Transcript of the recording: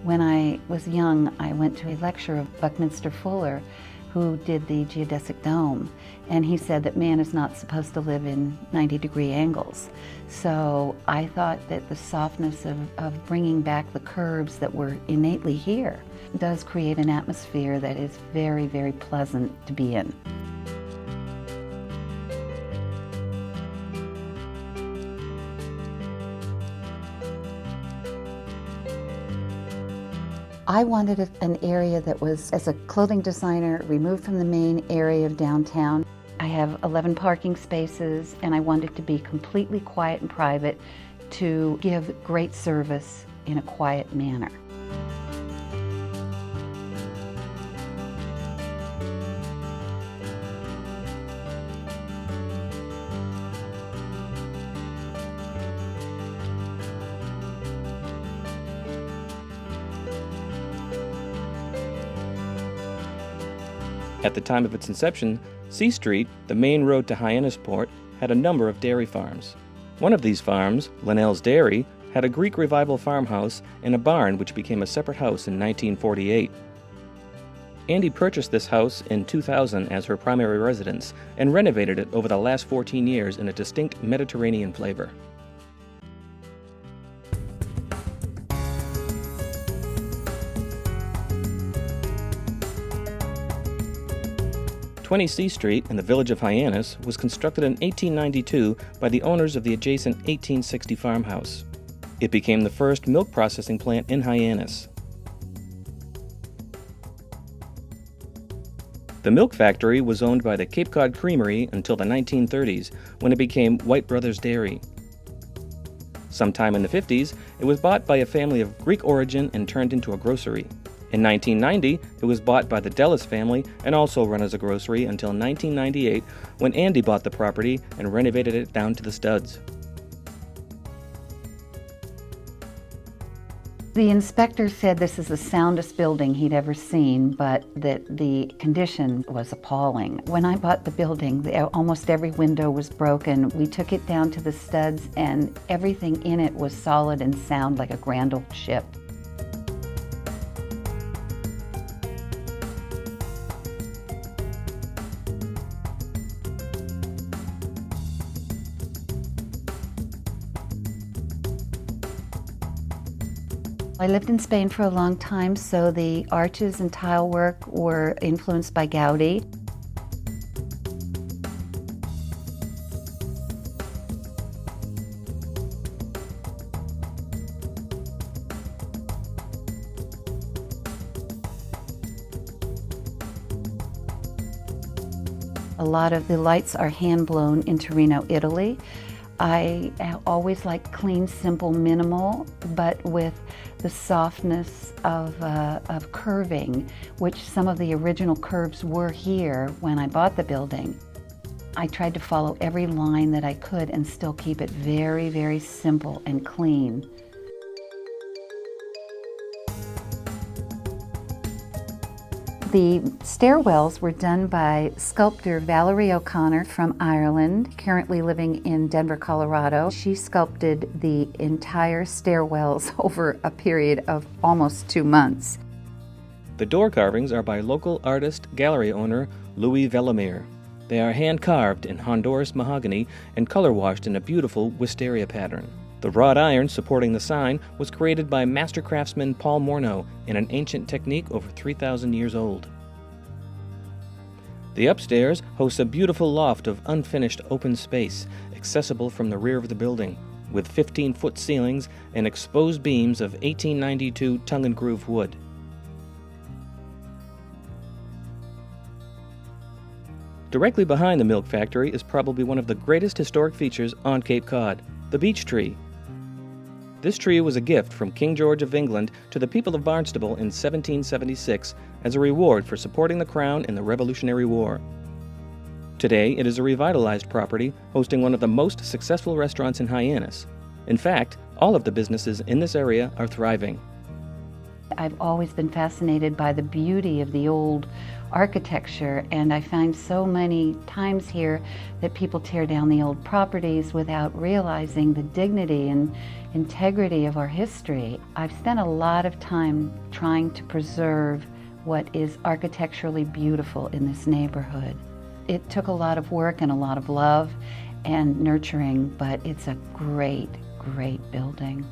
When I was young, I went to a lecture of Buckminster Fuller, who did the geodesic dome, and he said that man is not supposed to live in 90-degree angles. So I thought that the softness of bringing back the curves that were innately here does create an atmosphere that is very, very pleasant to be in. I wanted an area that was, as a clothing designer, removed from the main area of downtown. I have 11 parking spaces, and I wanted to be completely quiet and private to give great service in a quiet manner. At the time of its inception, C Street, the main road to Hyannisport, had a number of dairy farms. One of these farms, Linnell's Dairy, had a Greek Revival farmhouse and a barn which became a separate house in 1948. Andy purchased this house in 2000 as her primary residence and renovated it over the last 14 years in a distinct Mediterranean flavor. C Street in the village of Hyannis was constructed in 1892 by the owners of the adjacent 1860 farmhouse. It became the first milk processing plant in Hyannis. The milk factory was owned by the Cape Cod Creamery until the 1930s, when it became White Brothers Dairy. Sometime in the 50s, it was bought by a family of Greek origin and turned into a grocery. In 1990, it was bought by the Dellis family and also run as a grocery until 1998, when Andy bought the property and renovated it down to the studs. The inspector said this is the soundest building he'd ever seen, but that the condition was appalling. When I bought the building, almost every window was broken. We took it down to the studs, and everything in it was solid and sound like a grand old ship. I lived in Spain for a long time, so the arches and tile work were influenced by Gaudi. A lot of the lights are hand-blown in Torino, Italy. I always like clean, simple, minimal, but with the softness of curving, which some of the original curves were here when I bought the building. I tried to follow every line that I could and still keep it very, very simple and clean. The stairwells were done by sculptor Valerie O'Connor from Ireland, currently living in Denver, Colorado. She sculpted the entire stairwells over a period of almost 2 months. The door carvings are by local artist, gallery owner Louis Vellemere. They are hand-carved in Honduras mahogany and color-washed in a beautiful wisteria pattern. The wrought iron supporting the sign was created by master craftsman Paul Morneau in an ancient technique over 3,000 years old. The upstairs hosts a beautiful loft of unfinished open space, accessible from the rear of the building, with 15-foot ceilings and exposed beams of 1892 tongue and groove wood. Directly behind the milk factory is probably one of the greatest historic features on Cape Cod, the beech tree. This tree was a gift from King George of England to the people of Barnstable in 1776 as a reward for supporting the Crown in the Revolutionary War. Today, it is a revitalized property hosting one of the most successful restaurants in Hyannis. In fact, all of the businesses in this area are thriving. I've always been fascinated by the beauty of the old architecture, and I find so many times here that people tear down the old properties without realizing the dignity and integrity of our history. I've spent a lot of time trying to preserve what is architecturally beautiful in this neighborhood. It took a lot of work and a lot of love and nurturing, but it's a great, great building.